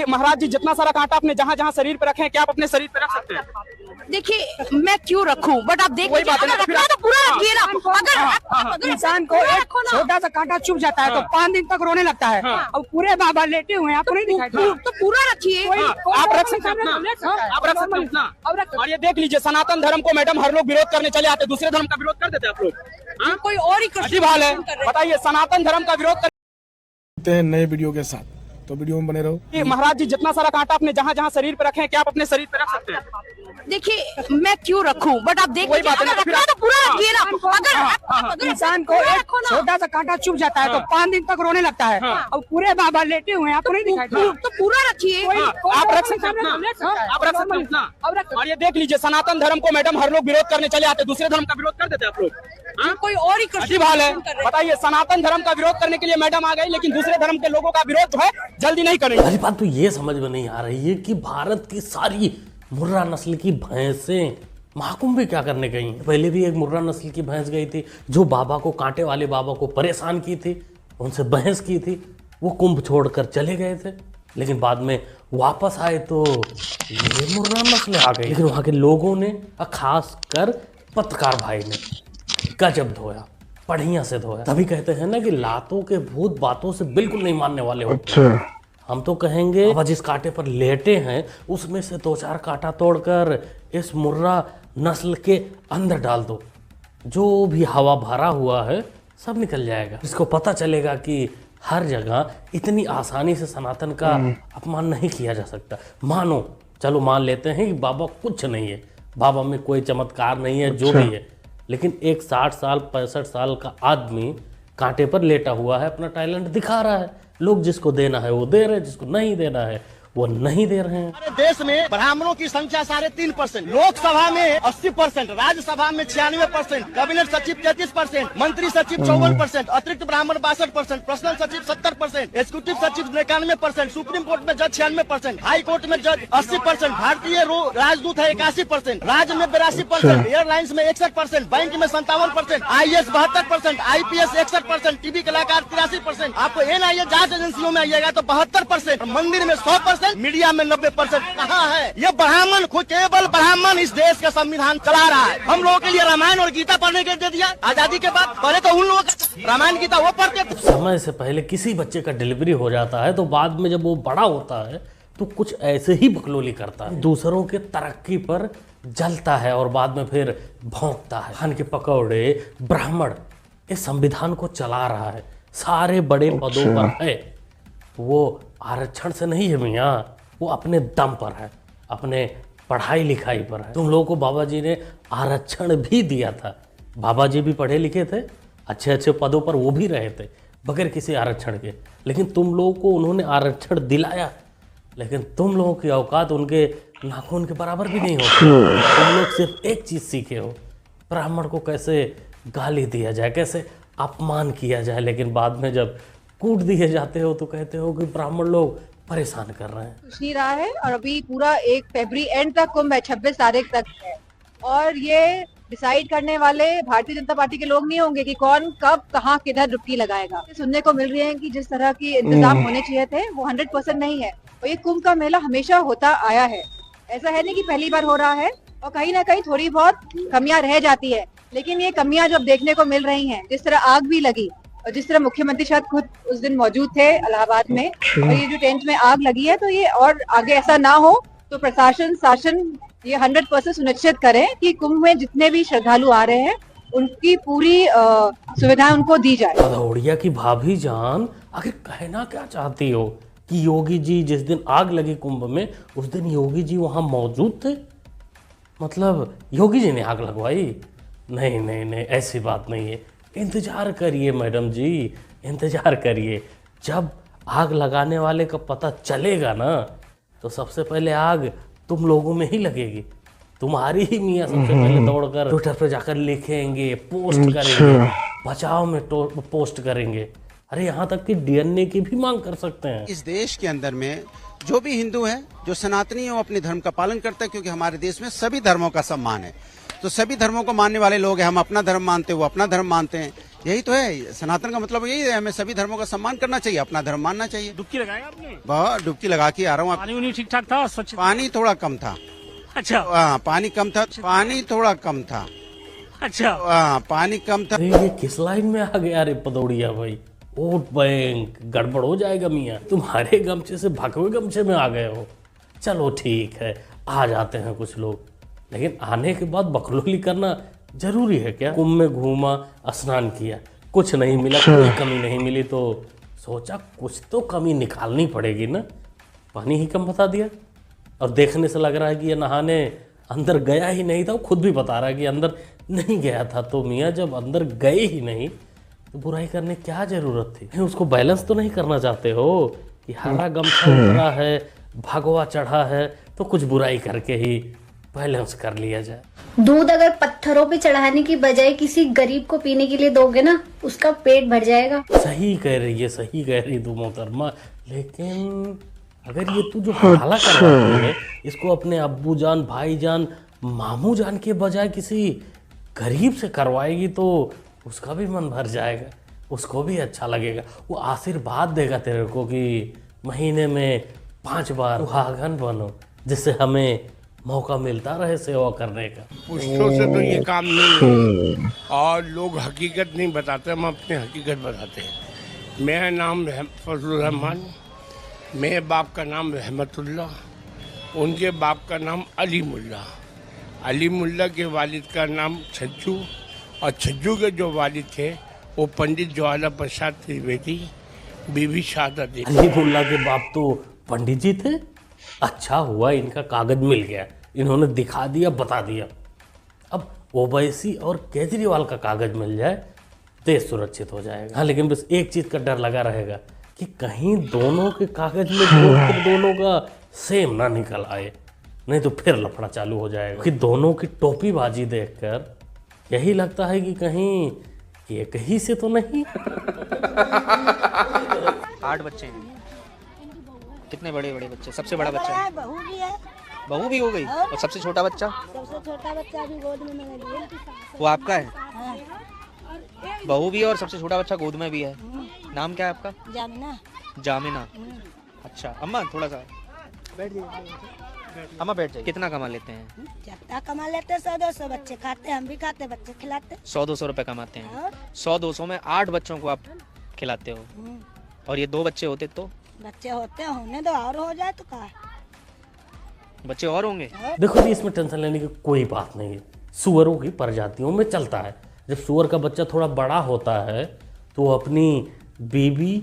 महाराज जी जितना सारा कांटा आपने जहाँ जहाँ शरीर पे रखे हैं, क्या आप अपने शरीर पे रख सकते हैं? देखिए मैं क्यों रखूं, बट आप देख लीजिए, अगर रखना तो पूरा रखिए ना। अगर इंसान को एक छोटा सा कांटा चुभ जाता है तो 5 दिन तक रोने लगता है, और पूरे बाबा लेटे हुए हैं, आपको नहीं दिखाई दे रहा? तो पूरा रखिए। आप रख सकते हैं अपना, आप रख सकते हैं अपना। और ये देख लीजिए, सनातन धर्म को मैडम हर लोग विरोध करने चले आते, दूसरे धर्म का विरोध कर देते आप लोग। कोई और ही अजीब हाल है, बताइए, सनातन धर्म का विरोध करते हैं नए वीडियो के साथ, तो वीडियो में बने रहो। महाराज जी जितना सारा कांटा आपने जहाँ जहाँ शरीर पे रखे हैं, क्या आप अपने शरीर पे रख सकते हैं? देखिए मैं क्यों रखूं, बट आप देख लीजिए, अगर रखना तो पूरा रखिए ना। अगर इंसान को एक छोटा सा कांटा चुभ जाता है तो 5 दिन तक रोने लगता है, और पूरे बाबा लेटे हुए हैं, आपको नहीं दिखाई दे रहा? तो पूरा रखिए। आप रख सकते हैं अपना, आप रख सकते हैं अपना। और ये देख लीजिए, सनातन धर्म को मैडम हर लोग विरोध करने चले आते, दूसरे धर्म का विरोध कर देते आप लोग। कोई और ही अजीब हाल है, बताइए, सनातन धर्म का विरोध करने के लिए मैडम आ गई, लेकिन दूसरे धर्म के लोगों का विरोध जो है जल्दी नहीं करेंगे। पहली बात तो ये समझ में नहीं आ रही है कि भारत की सारी मुर्रा नस्ल की भैंसें महाकुंभ क्या करने गई हैं। पहले भी एक मुर्रा नस्ल की भैंस गई थी जो बाबा को, कांटे वाले बाबा को परेशान की थी, उनसे बहस की थी, वो कुंभ छोड़कर चले गए थे, लेकिन बाद में वापस आए तो ये मुर्रा नस्ल आ गई। लेकिन वहाँ के लोगों ने, खास कर पत्रकार भाई ने गजब धोया, बढ़िया से धोया। तभी कहते हैं ना कि लातों के भूत बातों से बिल्कुल नहीं मानने वाले होते। हम तो कहेंगे बाबा जिस कांटे पर लेटे हैं उसमें से 2-4 कांटा तोड़कर इस मुर्रा नस्ल के अंदर डाल दो, जो भी हवा भरा हुआ है सब निकल जाएगा। इसको पता चलेगा कि हर जगह इतनी आसानी से सनातन का अपमान नहीं किया जा सकता। मानो, चलो मान लेते हैं कि बाबा कुछ नहीं है, बाबा में कोई चमत्कार नहीं है, जो भी है, लेकिन एक 60 साल 65 साल का आदमी कांटे पर लेटा हुआ है, अपना टैलेंट दिखा रहा है। लोग जिसको देना है वो दे रहे हैं, जिसको नहीं देना है वो नहीं दे रहे हैं। हमारे देश में ब्राह्मणों की संख्या 3.5%, लोकसभा में 80%, राज्यसभा में 96%, कैबिनेट सचिव 33%, मंत्री सचिव 54%, अतिरिक्त ब्राह्मण 62%, पर्सनल सचिव 70%, एग्जीक्यूटिव सचिव 91%, सुप्रीम कोर्ट में जज 96%, हाई कोर्ट में जज 80%, भारतीय राजदूत है 81%, राज्य में 82%, एयरलाइंस में 61%, बैंक में 57%, IAS 72%, IPS 61%, टीवी कलाकार 83%। आपको NIA जांच एजेंसियों में आइएगा तो 72%, मंदिर में 100%, मीडिया में 90%। कहाँ है ये ब्राह्मण? खुद केवल ब्राह्मण इस देश का संविधान चला रहा है। हम लोगों के लिए रामायण और गीता पढ़ने के दे दिया आजादी के बाद, पहले तो उन लोगों का रामायण गीता वो पढ़ते थे। समय से पहले किसी बच्चे का डिलीवरी हो जाता है तो बाद में जब वो बड़ा होता है तो कुछ ऐसे ही बकलोली करता है, दूसरों के तरक्की पर जलता है और बाद में फिर भौंकता है। खान के पकौड़े ब्राह्मण इस संविधान को चला रहा है, सारे बड़े पदों पर है, वो आरक्षण से नहीं है मियाँ, वो अपने दम पर है, अपने पढ़ाई लिखाई पर है। तुम लोगों को बाबा जी ने आरक्षण भी दिया था, बाबा जी भी पढ़े लिखे थे, अच्छे अच्छे पदों पर वो भी रहे थे बगैर किसी आरक्षण के, लेकिन तुम लोगों को उन्होंने आरक्षण दिलाया, लेकिन तुम लोगों की औकात उनके नाखून के बराबर भी नहीं होती। तुम लोग सिर्फ एक चीज़ सीखे हो, ब्राह्मण को कैसे गाली दिया जाए, कैसे अपमान किया जाए, लेकिन बाद में जब कूट दिए जाते हो तो कहते हो कि ब्राह्मण लोग परेशान कर रहे हैं। कुछ नहीं रहा है, और अभी पूरा 1 फरवरी एंड तक कुंभ है, 26 तारीख तक है, और ये डिसाइड करने वाले भारतीय जनता पार्टी के लोग नहीं होंगे कि कौन कब कहाँ किधर डुबकी लगाएगा। सुनने को मिल रही है कि जिस तरह की इंतजाम होने चाहिए थे वो 100% नहीं है, और ये कुंभ का मेला हमेशा होता आया है, ऐसा है नहीं कि पहली बार हो रहा है, और कहीं ना कहीं थोड़ी बहुत कमियां रह जाती है, लेकिन ये कमियां जब देखने को मिल रही हैं, जिस तरह आग भी लगी, और जिस तरह मुख्यमंत्री शायद खुद उस दिन मौजूद थे इलाहाबाद में, और ये जो टेंट में आग लगी है, तो ये और आगे ऐसा ना हो, तो प्रशासन शासन ये 100% सुनिश्चित करें कि कुंभ में जितने भी श्रद्धालु आ रहे हैं उनकी पूरी सुविधा उनको दी जाए। भदौड़िया की भाभी जान, आखिर कहना क्या चाहती हो कि योगी जी जिस दिन आग लगी कुंभ में उस दिन योगी जी वहां मौजूद थे? मतलब योगी जी ने आग लगवाई? नहीं नहीं नहीं, ऐसी बात नहीं है। इंतजार करिए मैडम जी, इंतजार करिए, जब आग लगाने वाले का पता चलेगा ना तो सबसे पहले आग तुम लोगों में ही लगेगी। तुम्हारी ही मियाँ सबसे पहले दौड़कर ट्विटर पर जाकर लिखेंगे, पोस्ट करेंगे, बचाव में पोस्ट करेंगे, अरे यहाँ तक कि DNA की भी मांग कर सकते हैं। इस देश के अंदर में जो भी हिंदू है, जो सनातनी है, वो अपने धर्म का पालन करता है, क्योंकि हमारे देश में सभी धर्मों का सम्मान है। तो सभी धर्मों को मानने वाले लोग हैं, हम अपना धर्म मानते हैं, वो अपना धर्म मानते हैं। यही तो है, सनातन का मतलब यही है, हमें सभी धर्मों का सम्मान करना चाहिए, अपना धर्म मानना चाहिए। डुबकी लगाया आपने? बहुत डुबकी लगा के आ रहा हूँ। पानी उन्हीं ठीक ठाक था? स्वच्छ पानी थोड़ा कम था। अच्छा। हाँ, पानी कम था, पानी थोड़ा कम था। अच्छा। हाँ, पानी कम था। अरे ये किस लाइन में आ गया रे पदौड़िया भाई? वोट बैंक गड़बड़ हो जाएगा मियाँ, तुम्हारे गमछे से भगवे गमछे में आ गए हो। चलो ठीक है, आ जाते हैं कुछ लोग, लेकिन आने के बाद बकलोली करना जरूरी है क्या? कुंभ में घूमा, स्नान किया, कुछ नहीं मिला, कोई कमी नहीं मिली, तो सोचा कुछ तो कमी निकालनी पड़ेगी ना। पानी ही कम बता दिया, और देखने से लग रहा है कि ये नहाने अंदर गया ही नहीं था। वो खुद भी बता रहा है कि अंदर नहीं गया था। तो मियाँ जब अंदर गए ही नहीं तो बुराई करने क्या जरूरत थी? उसको बैलेंस तो नहीं करना चाहते हो कि हरा गमछा उतरा है, भगवा चढ़ा है, तो कुछ बुराई करके ही बैलेंस कर लिया जाए। दूध अगर पत्थरों पे चढ़ाने की बजाय किसी गरीब को पीने के लिए दोगे ना, उसका पेट भर जाएगा। सही कह रही है, सही कह रही तू मोहतरमा, लेकिन अगर ये तू जो हवाला कर रही है इसको अपने अब्बू जान, भाई जान, मामू जान के बजाय किसी गरीब से करवाएगी तो उसका भी मन भर जाएगा, उसको भी अच्छा लगेगा। वो आशीर्वाद देगा तेरे को कि महीने में 5 बार सुहागन बनो, जिससे हमें मौका मिलता रहे सेवा करने का। पुष्टों से तो ये काम नहीं है, और लोग हकीकत नहीं बताते, हम अपनी हकीकत बताते हैं। मेरा नाम फजलुर रहमान, मेरे बाप का नाम रहमतुल्ला, उनके बाप का नाम अली मुल्ला, अली मुल्ला के वालिद का नाम छज्जू, और छज्जू के जो वालिद थे वो पंडित ज्वाला प्रसाद त्रिवेदी, बीबी शारदा देवी। अली मुल्ला के बाप तो पंडित जी थे? अच्छा हुआ इनका कागज मिल गया, इन्होंने दिखा दिया, बता दिया। अब ओवैसी और केजरीवाल का कागज मिल जाए, देश सुरक्षित हो जाएगा। हाँ, लेकिन बस एक चीज का डर लगा रहेगा कि कहीं दोनों के कागज में गोत्र दोनों का सेम ना निकल आए, नहीं तो फिर लफड़ा चालू हो जाएगा। कि दोनों की टोपी बाजी देखकर यही लगता है कि कहीं एक ही से तो नहीं। 8 बच्चे हैं। कितने बड़े बड़े बच्चे? सबसे बड़ा बच्चा बहू भी है। बहू भी हो गई? और सबसे छोटा बच्चा? सबसे छोटा बच्चा भी गोद में मैंने लिया। वो आपका है? बहू भी है और सबसे छोटा बच्चा गोद में भी है। नाम क्या है आपका? जामिना। जामिना। अच्छा, अम्मा थोड़ा सा बैठ जाइए। अम्मा बैठ जाइए। कितना कमा लेते हैं? जितना कमा लेते हैं 100-200, बच्चे खाते, हम भी खाते, बच्चे खिलाते। 100-200 रुपए कमाते हैं। 100-200 में 8 बच्चों को आप खिलाते हो, और ये 2 बच्चे होते तो? बच्चे होते होने दो, और हो जाए तो क्या, बच्चे और होंगे। देखो जी, इसमें टेंशन लेने की कोई बात नहीं है, सुअरों की प्रजातियों में चलता है। जब सुअर का बच्चा थोड़ा बड़ा होता है तो अपनी बीबी